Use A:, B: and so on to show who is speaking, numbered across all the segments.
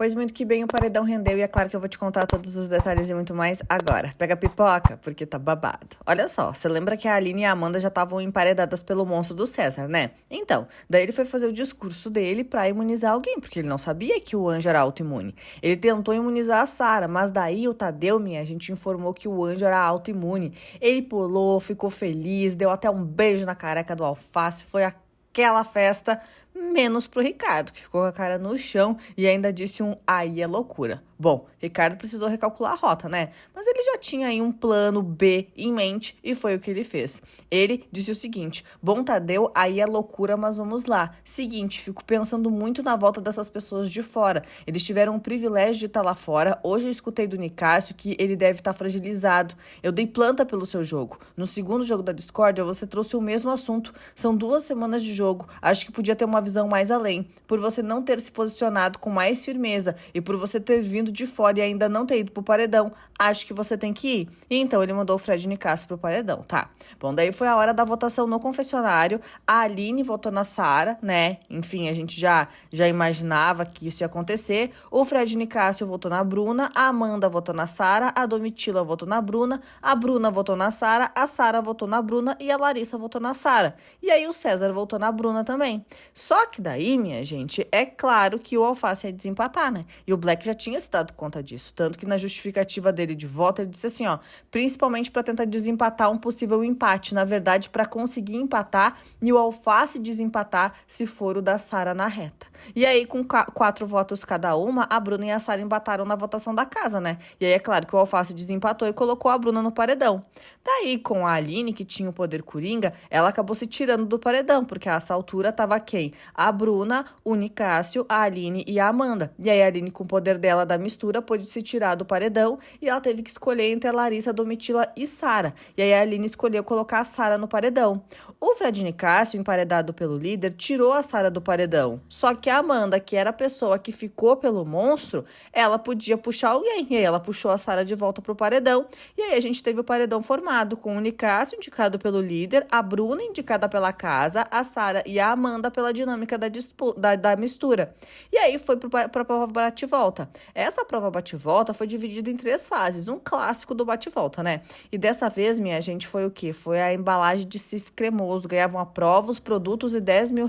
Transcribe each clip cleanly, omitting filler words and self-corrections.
A: Pois muito que bem o paredão rendeu e é claro que eu vou te contar todos os detalhes e muito mais agora. Pega a pipoca, porque tá babado. Olha só, você lembra que a Aline e a Amanda já estavam emparedadas pelo monstro do César, né? Então, daí ele foi fazer o discurso dele pra imunizar alguém, porque ele não sabia que o Anjo era autoimune. Ele tentou imunizar a Sara, mas daí o Tadeu, a gente informou que o Anjo era autoimune. Ele pulou, ficou feliz, deu até um beijo na careca do Alface, foi aquela festa, menos pro Ricardo, que ficou com a cara no chão e ainda disse um aí é loucura. Bom, Ricardo precisou recalcular a rota, né? Mas ele já tinha aí um plano B em mente e foi o que ele fez. Ele disse o seguinte: bom, Tadeu, aí é loucura, mas vamos lá. Seguinte, fico pensando muito na volta dessas pessoas de fora. Eles tiveram o privilégio de estar lá fora. Hoje eu escutei do Nicásio que ele deve estar fragilizado. Eu dei planta pelo seu jogo. No segundo jogo da discórdia, você trouxe o mesmo assunto. São 2 semanas de jogo. Acho que podia ter uma visão mais além. Por você não ter se posicionado com mais firmeza e por você ter vindo de fora e ainda não ter ido pro paredão, acho que você tem que ir. E então ele mandou o Fred Nicásio pro paredão, tá? Bom, daí foi a hora da votação no confessionário. A Aline votou na Sara, né? Enfim, a gente já imaginava que isso ia acontecer. O Fred Nicásio votou na Bruna, a Amanda votou na Sara, a Domitila votou na Bruna, a Bruna votou na Sara, a Sara votou na Bruna e a Larissa votou na Sara. E aí o César votou na Bruna também. Só que daí, minha gente, é claro que o Alface ia desempatar, né? E o Black já tinha se dado conta disso. Tanto que na justificativa dele de voto, ele disse assim, ó, principalmente para tentar desempatar um possível empate. Na verdade, para conseguir empatar e o Alface desempatar se for o da Sara na reta. E aí, com 4 votos cada uma, a Bruna e a Sara empataram na votação da casa, né? E aí, é claro que o Alface desempatou e colocou a Bruna no paredão. Daí, com a Aline, que tinha o poder coringa, ela acabou se tirando do paredão, porque a essa altura tava quem? A Bruna, o Nicásio, a Aline e a Amanda. E aí, a Aline, com o poder dela da mistura, pôde se tirar do paredão e ela teve que escolher entre a Larissa, Domitila e Sara. E aí, a Aline escolheu colocar a Sara no paredão. O Fred Nicásio, emparedado pelo líder, tirou a Sara do paredão. Só que a Amanda, que era a pessoa que ficou pelo monstro, ela podia puxar alguém. E aí, ela puxou a Sara de volta pro paredão. E aí, a gente teve o paredão formado com o Nicásio, indicado pelo líder, a Bruna, indicada pela casa, a Sara e a Amanda pela dinâmica da mistura. E aí, foi pra prova bate-volta. Essa prova bate-volta foi dividida em 3 fases, um clássico do bate-volta, né? E dessa vez, minha gente, foi o quê? Foi a embalagem de Cif cremoso. Ganhavam a prova, os produtos e R$10 mil.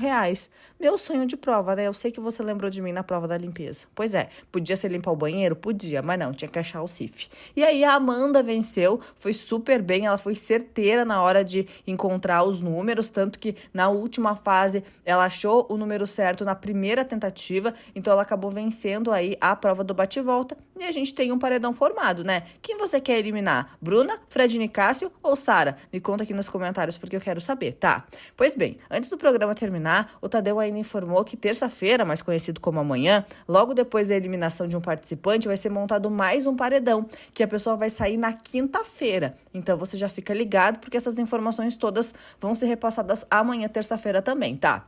A: Meu sonho de prova, né? Eu sei que você lembrou de mim na prova da limpeza. Pois é, podia ser limpar o banheiro? Podia, mas não, tinha que achar o Cif. E aí a Amanda venceu, foi super bem, ela foi certeira na hora de encontrar os números, tanto que na última fase ela achou o número certo na primeira tentativa, então ela acabou vencendo aí a prova do bate-volta e a gente tem um paredão formado, né? Quem você quer eliminar? Bruna, Fred Nicásio ou Sara? Me conta aqui nos comentários porque eu quero saber, tá? Pois bem, antes do programa terminar, o Tadeu ainda informou que terça-feira, mais conhecido como amanhã, logo depois da eliminação de um participante, vai ser montado mais um paredão, que a pessoa vai sair na quinta-feira. Então você já fica ligado porque essas informações todas vão ser repassadas amanhã, terça-feira também, tá?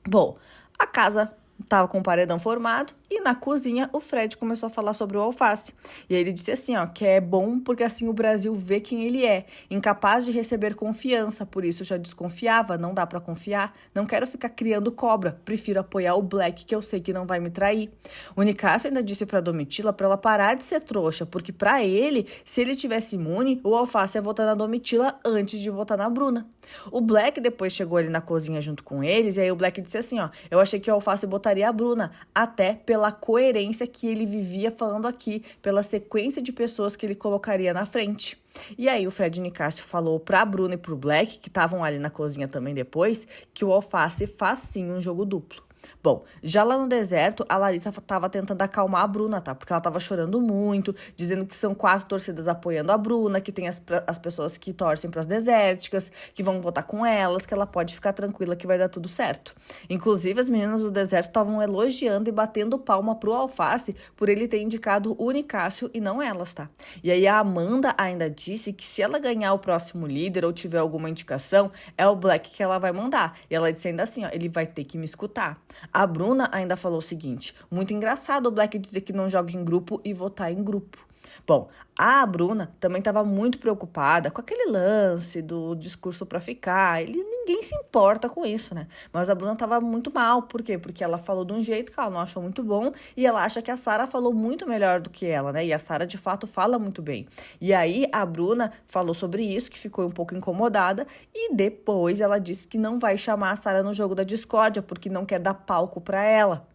A: Bom, a casa tava com o paredão formado e na cozinha o Fred começou a falar sobre o Alface. E aí ele disse assim, ó, que é bom porque assim o Brasil vê quem ele é, incapaz de receber confiança, por isso eu já desconfiava, não dá pra confiar, não quero ficar criando cobra, prefiro apoiar o Black que eu sei que não vai me trair. O Nicásio ainda disse pra Domitila pra ela parar de ser trouxa, porque pra ele, se ele tivesse imune, o Alface ia votar na Domitila antes de votar na Bruna. O Black depois chegou ali na cozinha junto com eles e aí o Black disse assim, ó, eu achei que o Alface botaria a Bruna, até pela coerência que ele vivia falando aqui, pela sequência de pessoas que ele colocaria na frente. E aí o Fred Nicásio falou pra Bruna e pro Black, que estavam ali na cozinha também depois, que o Alface faz sim um jogo duplo. Bom, já lá no deserto, a Larissa tava tentando acalmar a Bruna, tá? Porque ela tava chorando muito, dizendo que são 4 torcidas apoiando a Bruna, que tem as pessoas que torcem pras desérticas, que vão votar com elas, que ela pode ficar tranquila que vai dar tudo certo. Inclusive, as meninas do deserto estavam elogiando e batendo palma pro Alface por ele ter indicado o Nicásio e não elas, tá? E aí a Amanda ainda disse que se ela ganhar o próximo líder ou tiver alguma indicação, é o Black que ela vai mandar. E ela disse ainda assim, ó, ele vai ter que me escutar. A Bruna ainda falou o seguinte, muito engraçado o Black dizer que não joga em grupo e votar em grupo. Bom, a Bruna também estava muito preocupada com aquele lance do discurso para ficar. Ninguém se importa com isso, né? Mas a Bruna estava muito mal. Por quê? Porque ela falou de um jeito que ela não achou muito bom e ela acha que a Sara falou muito melhor do que ela, né? E a Sara, de fato, fala muito bem. E aí a Bruna falou sobre isso, que ficou um pouco incomodada e depois ela disse que não vai chamar a Sara no jogo da discórdia porque não quer dar palco para ela.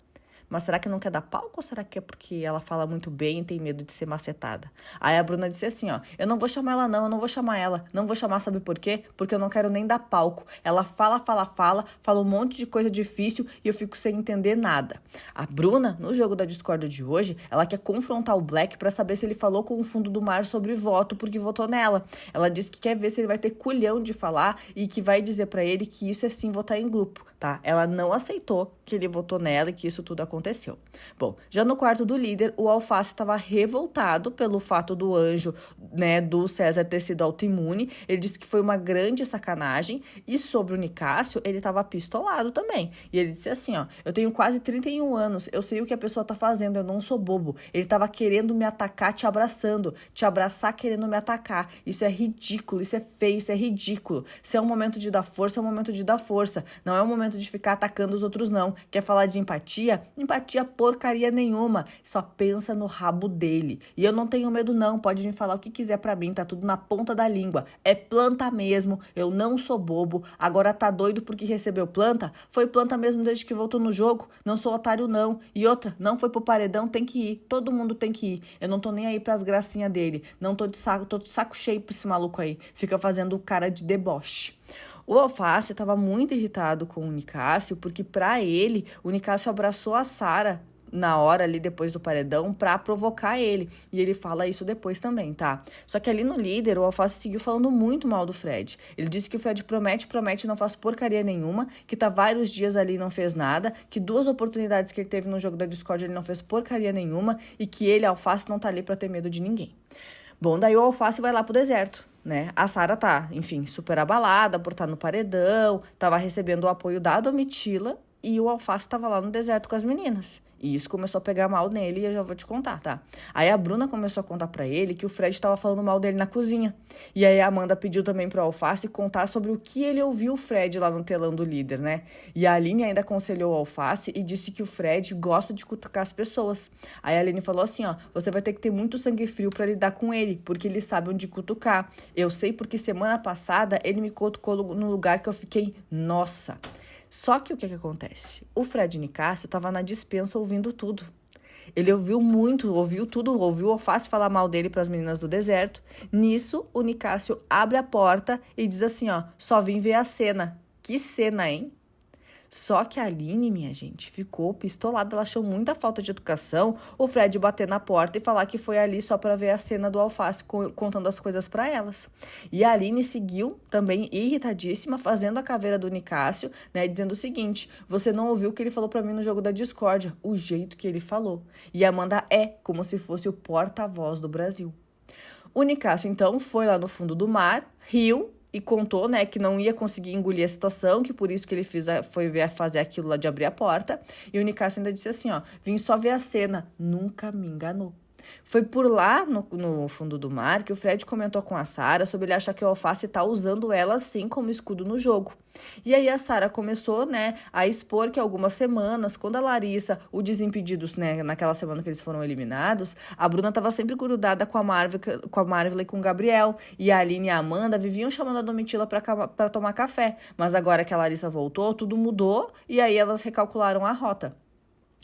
A: Mas será que não quer dar palco ou será que é porque ela fala muito bem e tem medo de ser macetada? Aí a Bruna disse assim, ó, eu não vou chamar ela não, eu não vou chamar ela. Não vou chamar, sabe por quê? Porque eu não quero nem dar palco. Ela fala um monte de coisa difícil e eu fico sem entender nada. A Bruna, no jogo da discórdia de hoje, ela quer confrontar o Black pra saber se ele falou com o fundo do mar sobre voto porque votou nela. Ela disse que quer ver se ele vai ter culhão de falar e que vai dizer pra ele que isso é sim votar em grupo, tá? Ela não aceitou que ele votou nela e que isso tudo aconteceu. Bom, já no quarto do líder, o Alface estava revoltado pelo fato do anjo, né, do César ter sido autoimune. Ele disse que foi uma grande sacanagem. E sobre o Nicásio, ele estava pistolado também. E ele disse assim, ó, eu tenho quase 31 anos, eu sei o que a pessoa tá fazendo, eu não sou bobo. Ele estava querendo me atacar te abraçando, te abraçar querendo me atacar. Isso é ridículo, isso é feio, isso é ridículo. Se é um momento de dar força, é um momento de dar força. Não é um momento de ficar atacando os outros, não. Quer falar de empatia? Empatia porcaria nenhuma. Só pensa no rabo dele. E eu não tenho medo não. Pode me falar o que quiser pra mim. Tá tudo na ponta da língua. É planta mesmo. Eu não sou bobo. Agora tá doido porque recebeu planta? Foi planta mesmo desde que voltou no jogo. Não sou otário não. E outra, não foi pro paredão, tem que ir. Todo mundo tem que ir. Eu não tô nem aí pras gracinhas dele. Não tô de saco cheio pra esse maluco aí. Fica fazendo cara de deboche. O Alface estava muito irritado com o Nicásio, porque para ele, o Nicásio abraçou a Sara na hora ali depois do paredão para provocar ele. E ele fala isso depois também, tá? Só que ali no líder, o Alface seguiu falando muito mal do Fred. Ele disse que o Fred promete, não faz porcaria nenhuma, que tá vários dias ali e não fez nada, que 2 oportunidades que ele teve no jogo da Discord ele não fez porcaria nenhuma e que ele, Alface, não tá ali para ter medo de ninguém. Bom, daí o Alface vai lá pro deserto, né? A Sara tá, enfim, super abalada por estar no paredão, tava recebendo o apoio da Domitila e o Alface tava lá no deserto com as meninas. E isso começou a pegar mal nele e eu já vou te contar, tá? Aí a Bruna começou a contar pra ele que o Fred tava falando mal dele na cozinha. E aí a Amanda pediu também pro Alface contar sobre o que ele ouviu o Fred lá no telão do líder, né? E a Aline ainda aconselhou o Alface e disse que o Fred gosta de cutucar as pessoas. Aí a Aline falou assim, ó, você vai ter que ter muito sangue frio pra lidar com ele, porque ele sabe onde cutucar. Eu sei porque semana passada ele me cutucou no lugar que eu fiquei, nossa... Só que o que acontece? O Fred Nicásio estava na despensa ouvindo tudo. Ele ouviu tudo, ouviu o Alface falar mal dele para as meninas do deserto. Nisso, o Nicásio abre a porta e diz assim, ó, só vim ver a cena. Que cena, hein? Só que a Aline, minha gente, ficou pistolada. Ela achou muita falta de educação o Fred bater na porta e falar que foi ali só para ver a cena do Alface contando as coisas para elas. E a Aline seguiu também irritadíssima, fazendo a caveira do Nicásio, né, dizendo o seguinte, você não ouviu o que ele falou para mim no jogo da discórdia, o jeito que ele falou. E a Amanda é como se fosse o porta-voz do Brasil. O Nicásio, então, foi lá no fundo do mar, riu, e contou, né, que não ia conseguir engolir a situação, que por isso que ele foi fazer aquilo lá de abrir a porta. E o Nicásio ainda disse assim, ó, vim só ver a cena, nunca me enganou. Foi por lá, no fundo do mar, que o Fred comentou com a Sara sobre ele achar que o Alface tá usando ela assim como escudo no jogo. E aí a Sara começou, né, a expor que algumas semanas, quando a Larissa, o Desimpedidos, né, naquela semana que eles foram eliminados, a Bruna tava sempre grudada com a Marvel e com o Gabriel. E a Aline e a Amanda viviam chamando a Domitila pra tomar café. Mas agora que a Larissa voltou, tudo mudou e aí elas recalcularam a rota.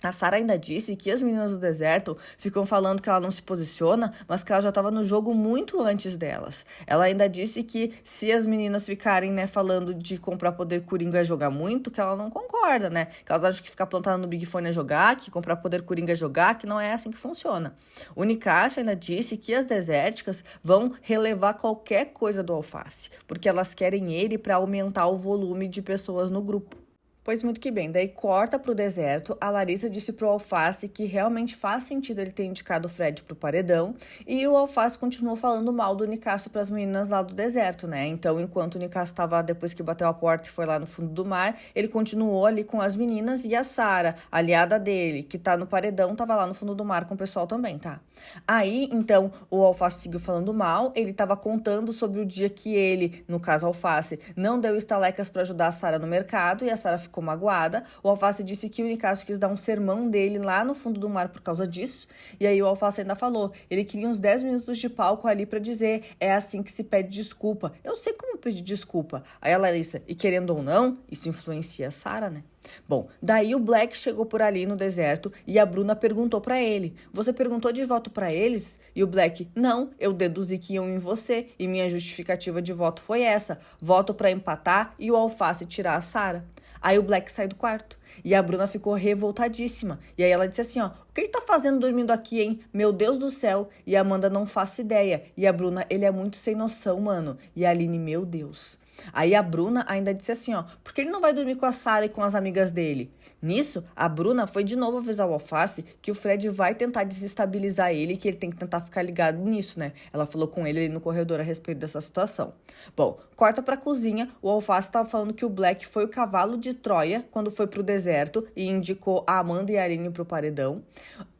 A: A Sara ainda disse que as meninas do deserto ficam falando que ela não se posiciona, mas que ela já estava no jogo muito antes delas. Ela ainda disse que se as meninas ficarem, né, falando de comprar poder Coringa é jogar muito, que ela não concorda, né? Que elas acham que ficar plantada no Big Fone é jogar, que comprar poder Coringa é jogar, que não é assim que funciona. O Nicásio ainda disse que as desérticas vão relevar qualquer coisa do Alface, porque elas querem ele para aumentar o volume de pessoas no grupo. Pois muito que bem, daí corta pro deserto, a Larissa disse pro Alface que realmente faz sentido ele ter indicado o Fred pro paredão, e o Alface continuou falando mal do Nicásio pras meninas lá do deserto, né? Então, enquanto o Nicásio tava, depois que bateu a porta e foi lá no fundo do mar, ele continuou ali com as meninas, e a Sara, aliada dele, que tá no paredão, tava lá no fundo do mar com o pessoal também, tá? Aí, então, o Alface seguiu falando mal, ele tava contando sobre o dia que ele, no caso Alface, não deu estalecas pra ajudar a Sara no mercado, e a Sara ficou magoada. O Alface disse que o Nicásio quis dar um sermão dele lá no fundo do mar por causa disso. E aí o Alface ainda falou, ele queria uns 10 minutos de palco ali pra dizer, é assim que se pede desculpa. Eu sei como pedir desculpa. Aí a Larissa, e querendo ou não, isso influencia a Sara, né? Bom, daí o Black chegou por ali no deserto e a Bruna perguntou pra ele, você perguntou de voto pra eles? E o Black, não, eu deduzi que iam em você e minha justificativa de voto foi essa, voto pra empatar e o Alface tirar a Sara. Aí o Black sai do quarto e a Bruna ficou revoltadíssima. E aí ela disse assim, ó, o que ele tá fazendo dormindo aqui, hein? Meu Deus do céu. E a Amanda, não faço ideia. E a Bruna, ele é muito sem noção, mano. E a Aline, meu Deus. Aí a Bruna ainda disse assim, ó, por que ele não vai dormir com a Sara e com as amigas dele? Nisso, a Bruna foi de novo avisar o Alface que o Fred vai tentar desestabilizar ele e que ele tem que tentar ficar ligado nisso, né? Ela falou com ele ali no corredor a respeito dessa situação. Bom, corta pra cozinha, o Alface tava falando que o Black foi o cavalo de Troia quando foi pro deserto e indicou a Amanda e a Aline pro paredão.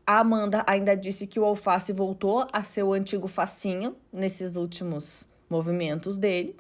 A: A Amanda ainda disse que o Alface voltou a ser o antigo facinho nesses últimos movimentos dele.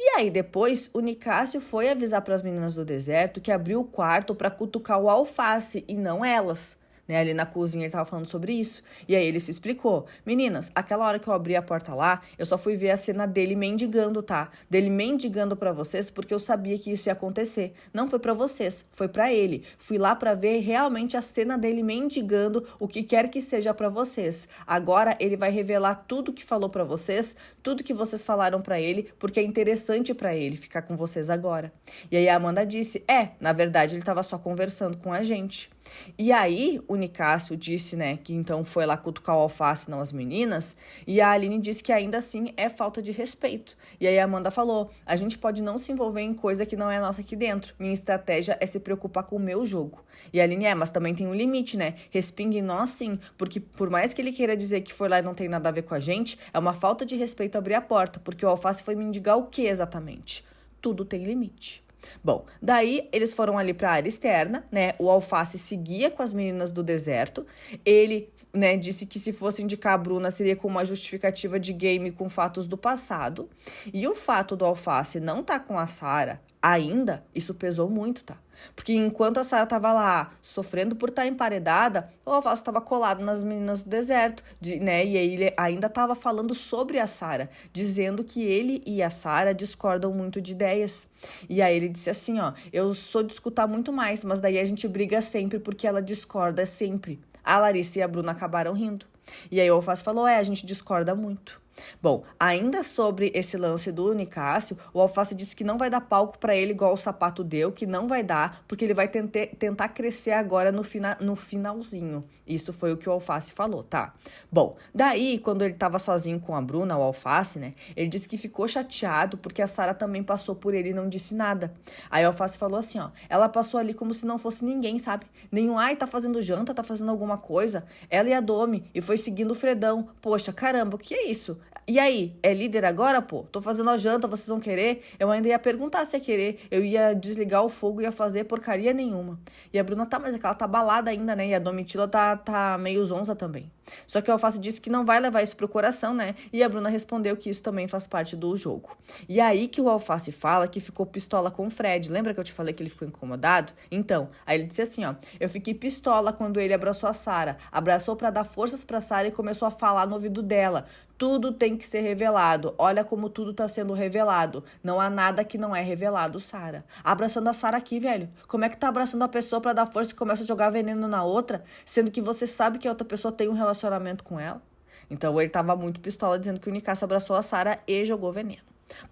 A: E aí depois o Nicásio foi avisar para as meninas do deserto que abriu o quarto para cutucar o Alface e não elas. Né, ali na cozinha ele tava falando sobre isso. E aí ele se explicou. Meninas, aquela hora que eu abri a porta lá, eu só fui ver a cena dele mendigando, tá? Dele mendigando pra vocês porque eu sabia que isso ia acontecer. Não foi pra vocês, foi pra ele. Fui lá pra ver realmente a cena dele mendigando o que quer que seja pra vocês. Agora ele vai revelar tudo que falou pra vocês, tudo que vocês falaram pra ele, porque é interessante pra ele ficar com vocês agora. E aí a Amanda disse, na verdade ele tava só conversando com a gente. E aí o Nicásio disse, né, que então foi lá cutucar o Alface, não as meninas, e a Aline disse que ainda assim é falta de respeito. E aí a Amanda falou, a gente pode não se envolver em coisa que não é nossa aqui dentro, minha estratégia é se preocupar com o meu jogo. E a Aline, mas também tem um limite, né, respingue em nós sim, porque por mais que ele queira dizer que foi lá e não tem nada a ver com a gente, é uma falta de respeito abrir a porta, porque o Alface foi mendigar o que exatamente? Tudo tem limite. Bom, daí eles foram ali para a área externa, né? O Alface seguia com as meninas do deserto. Ele, né, disse que se fosse indicar a Bruna seria com uma justificativa de game com fatos do passado. E o fato do Alface não tá com a Sara ainda, isso pesou muito, tá? Porque enquanto a Sara tava lá sofrendo por estar emparedada, o Alface tava colado nas meninas do deserto, né? E aí ele ainda tava falando sobre a Sara, dizendo que ele e a Sara discordam muito de ideias. E aí ele disse assim, ó, eu sou de escutar muito mais, mas daí a gente briga sempre porque ela discorda sempre. A Larissa e a Bruna acabaram rindo. E aí o Alface falou, a gente discorda muito. Bom, ainda sobre esse lance do Nicásio, o Alface disse que não vai dar palco pra ele igual o Sapato deu, que não vai dar, porque ele vai tentar crescer agora no finalzinho. Isso foi o que o Alface falou, tá? Bom, daí, quando ele tava sozinho com a Bruna, o Alface, né, ele disse que ficou chateado porque a Sara também passou por ele e não disse nada. Aí o Alface falou assim, ó, ela passou ali como se não fosse ninguém, sabe? Nenhum, tá fazendo janta, tá fazendo alguma coisa. Ela e a Domi, e foi seguindo o Fredão. Poxa, caramba, o que é isso? E aí, é líder agora, pô? Tô fazendo a janta, vocês vão querer? Eu ainda ia perguntar se ia querer. Eu ia desligar o fogo e ia fazer porcaria nenhuma. E a Bruna mas é que ela tá balada ainda, né? E a Domitila tá meio zonza também. Só que o Alface disse que não vai levar isso pro coração, né? E a Bruna respondeu que isso também faz parte do jogo. E aí que o Alface fala que ficou pistola com o Fred. Lembra que eu te falei que ele ficou incomodado? Então, aí ele disse assim, ó. Eu fiquei pistola quando ele abraçou a Sara. Abraçou pra dar forças pra Sara e começou a falar no ouvido dela. Tudo tem que ser revelado. Olha como tudo tá sendo revelado. Não há nada que não é revelado, Sara. Abraçando a Sara aqui, velho. Como é que tá abraçando a pessoa pra dar força e começa a jogar veneno na outra, sendo que você sabe que a outra pessoa tem um relacionamento com ela? Então ele tava muito pistola dizendo que o Nicásio abraçou a Sara e jogou veneno.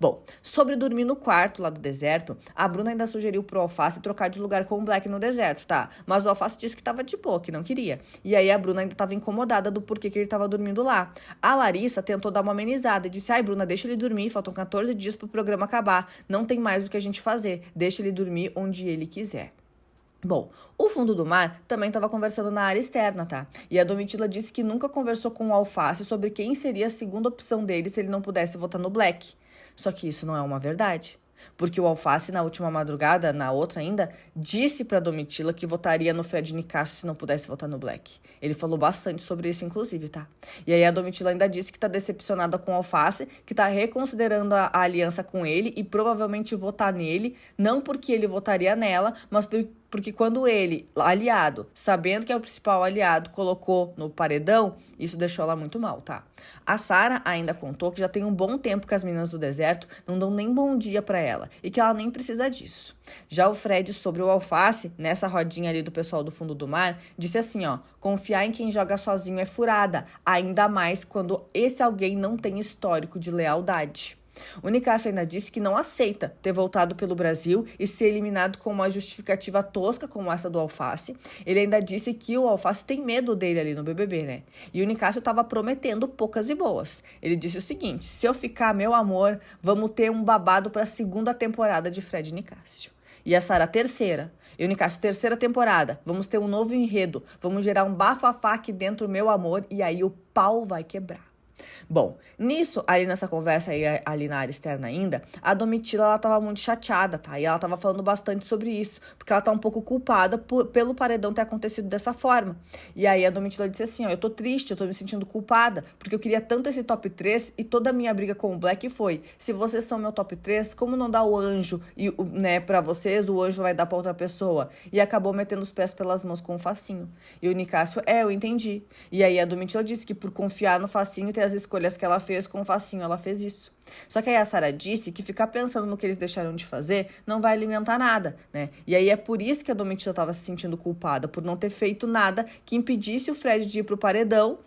A: Bom, sobre dormir no quarto lá do deserto, a Bruna ainda sugeriu pro Alface trocar de lugar com o Black no deserto, tá? Mas o Alface disse que tava de boa, que não queria. E aí a Bruna ainda tava incomodada do porquê que ele tava dormindo lá. A Larissa tentou dar uma amenizada e disse: ai, Bruna, deixa ele dormir, faltam 14 dias pro programa acabar. Não tem mais o que a gente fazer. Deixa ele dormir onde ele quiser. Bom, o Fundo do Mar também estava conversando na área externa, tá? E a Domitila disse que nunca conversou com o Alface sobre quem seria a segunda opção dele se ele não pudesse votar no Black. Só que isso não é uma verdade. Porque o Alface, na última madrugada, na outra ainda, disse pra Domitila que votaria no Fred Nicásio se não pudesse votar no Black. Ele falou bastante sobre isso, inclusive, tá? E aí a Domitila ainda disse que tá decepcionada com o Alface, que tá reconsiderando a aliança com ele e provavelmente votar nele, não porque ele votaria nela, mas porque quando ele, aliado, sabendo que é o principal aliado, colocou no paredão, isso deixou ela muito mal, tá? A Sara ainda contou que já tem um bom tempo que as meninas do deserto não dão nem bom dia pra ela e que ela nem precisa disso. Já o Fred, sobre o Alface, nessa rodinha ali do pessoal do Fundo do Mar, disse assim, ó: confiar em quem joga sozinho é furada, ainda mais quando esse alguém não tem histórico de lealdade. O Nicásio ainda disse que não aceita ter voltado pelo Brasil e ser eliminado com uma justificativa tosca como essa do Alface. Ele ainda disse que o Alface tem medo dele ali no BBB, né? E o Nicásio estava prometendo poucas e boas. Ele disse o seguinte: se eu ficar, meu amor, vamos ter um babado para a segunda temporada de Fred e Nicásio. E a Sara, terceira. E o Nicásio, terceira temporada. Vamos ter um novo enredo. Vamos gerar um bafafá aqui dentro, meu amor, e aí o pau vai quebrar. Bom, nisso, ali nessa conversa aí, ali na área externa ainda, a Domitila, ela tava muito chateada, tá? E ela tava falando bastante sobre isso, porque ela tá um pouco culpada pelo paredão ter acontecido dessa forma. E aí a Domitila disse assim, ó: eu tô triste, eu tô me sentindo culpada, porque eu queria tanto esse top 3 e toda a minha briga com o Black foi: se vocês são meu top 3, como não dá o anjo, e, né, pra vocês, o anjo vai dar pra outra pessoa? E acabou metendo os pés pelas mãos com o Facinho. E o Nicásio, eu entendi. E aí a Domitila disse que por confiar no Facinho e ter as escolhas que ela fez com o Facinho, ela fez isso. Só que aí a Sara disse que ficar pensando no que eles deixaram de fazer não vai alimentar nada, né? E aí é por isso que a Domitila estava se sentindo culpada, por não ter feito nada que impedisse o Fred de ir pro paredão,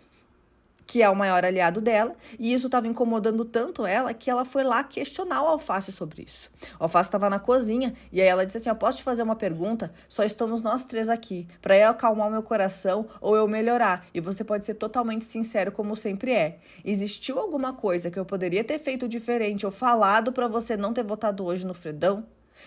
A: que é o maior aliado dela, e isso estava incomodando tanto ela que ela foi lá questionar o Alface sobre isso. O Alface estava na cozinha e aí ela disse assim: eu posso te fazer uma pergunta? Só estamos nós três aqui, para eu acalmar o meu coração ou eu melhorar, e você pode ser totalmente sincero como sempre é. Existiu alguma coisa que eu poderia ter feito diferente ou falado para você não ter votado hoje no Fredão?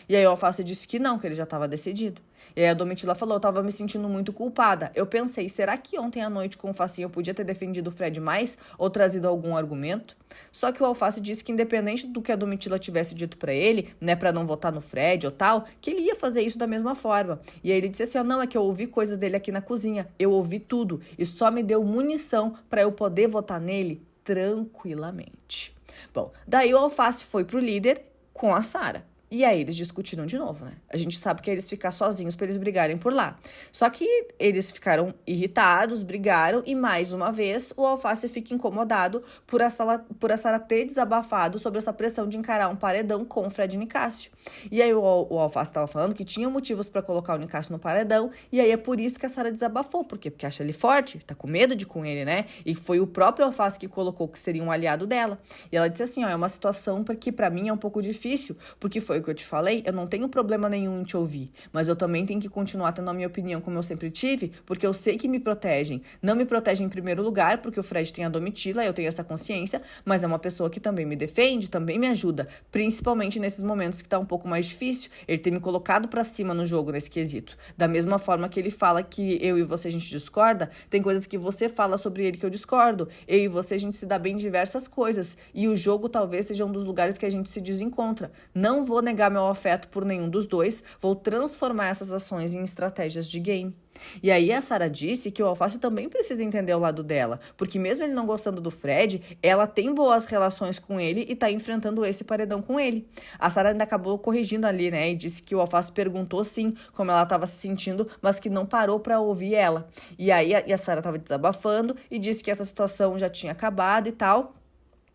A: E aí o Alface disse que não, que ele já estava decidido. E aí a Domitila falou: eu tava me sentindo muito culpada. Eu pensei, será que ontem à noite com o Facinho eu podia ter defendido o Fred mais ou trazido algum argumento? Só que o Alface disse que independente do que a Domitila tivesse dito pra ele, né, pra não votar no Fred ou tal, que ele ia fazer isso da mesma forma. E aí ele disse assim, ó: não, é que eu ouvi coisas dele aqui na cozinha. Eu ouvi tudo e só me deu munição pra eu poder votar nele tranquilamente. Bom, daí o Alface foi pro líder com a Sara. E aí eles discutiram de novo, né? A gente sabe que é eles ficar sozinhos pra eles brigarem por lá. Só que eles ficaram irritados, brigaram e mais uma vez o Alface fica incomodado por a Sara ter desabafado sobre essa pressão de encarar um paredão com o Fred Nicásio. E aí o Alface tava falando que tinha motivos pra colocar o Nicásio no paredão e aí é por isso que a Sara desabafou. Por quê? Porque acha ele forte, tá com medo de ir com ele, né? E foi o próprio Alface que colocou que seria um aliado dela. E ela disse assim, ó: é uma situação que pra mim é um pouco difícil, porque foi que eu te falei, eu não tenho problema nenhum em te ouvir, mas eu também tenho que continuar tendo a minha opinião como eu sempre tive, porque eu sei que me protegem. Não me protegem em primeiro lugar, porque o Fred tem a Domitila, eu tenho essa consciência, mas é uma pessoa que também me defende, também me ajuda, principalmente nesses momentos que tá um pouco mais difícil, ele ter me colocado pra cima no jogo nesse quesito. Da mesma forma que ele fala que eu e você a gente discorda, tem coisas que você fala sobre ele que eu discordo, eu e você a gente se dá bem em diversas coisas, e o jogo talvez seja um dos lugares que a gente se desencontra. Não vou negar meu afeto por nenhum dos dois, vou transformar essas ações em estratégias de game. E aí a Sara disse que o Alface também precisa entender o lado dela, porque mesmo ele não gostando do Fred, ela tem boas relações com ele e tá enfrentando esse paredão com ele. A Sara ainda acabou corrigindo ali, né, e disse que o Alface perguntou sim como ela tava se sentindo, mas que não parou pra ouvir ela. E aí a Sara tava desabafando e disse que essa situação já tinha acabado e tal,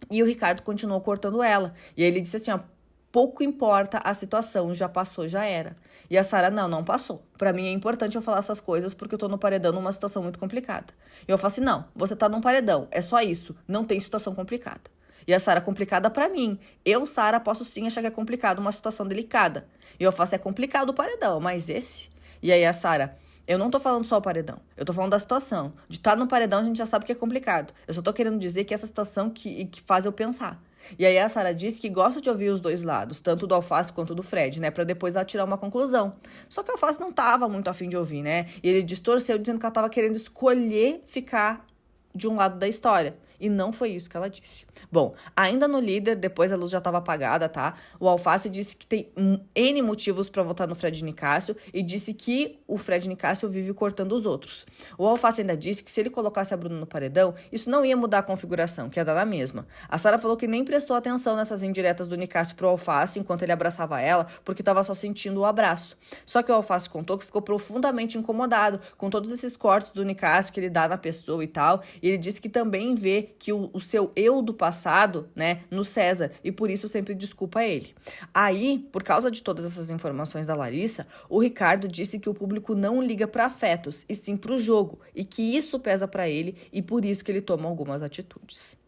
A: e o Ricardo continuou cortando ela. E aí ele disse assim, ó: pouco importa a situação, já passou, já era. E a Sara, não passou. Pra mim é importante eu falar essas coisas porque eu tô no paredão numa situação muito complicada. E eu falo assim, não, você tá num paredão, é só isso, não tem situação complicada. E a Sara complicada pra mim. Eu, Sara, posso sim achar que é complicado, uma situação delicada. E eu faço, é complicado o paredão, mas esse... E aí a Sara... Eu não tô falando só o paredão. Eu tô falando da situação. De estar no paredão, a gente já sabe que é complicado. Eu só tô querendo dizer que essa situação que faz eu pensar. E aí a Sara disse que gosta de ouvir os dois lados, tanto do Alface quanto do Fred, né? Pra depois ela tirar uma conclusão. Só que o Alface não tava muito afim de ouvir, né? E ele distorceu dizendo que ela tava querendo escolher ficar de um lado da história. E não foi isso que ela disse. Bom, ainda no líder, depois a luz já estava apagada, tá? O Alface disse que tem N motivos para votar no Fred Nicásio e disse que o Fred Nicásio vive cortando os outros. O Alface ainda disse que se ele colocasse a Bruna no paredão, isso não ia mudar a configuração, que ia dar na mesma. A Sara falou que nem prestou atenção nessas indiretas do Nicásio pro Alface enquanto ele abraçava ela, porque estava só sentindo o abraço. Só que o Alface contou que ficou profundamente incomodado com todos esses cortes do Nicásio que ele dá na pessoa e tal, e ele disse que também vê que o seu eu do passado, né, no César, e por isso sempre desculpa ele. Aí, por causa de todas essas informações da Larissa, o Ricardo disse que o público não liga para afetos, e sim para o jogo, e que isso pesa para ele, e por isso que ele toma algumas atitudes.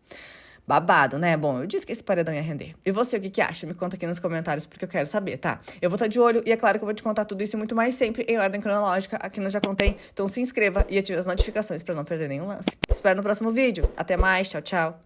A: Babado, né? Bom, eu disse que esse paredão ia render. E você, o que acha? Me conta aqui nos comentários, porque eu quero saber, tá? Eu vou estar de olho, e é claro que eu vou te contar tudo isso e muito mais sempre em ordem cronológica, aqui no Já Contei. Então se inscreva e ative as notificações para não perder nenhum lance. Te espero no próximo vídeo. Até mais, tchau, tchau.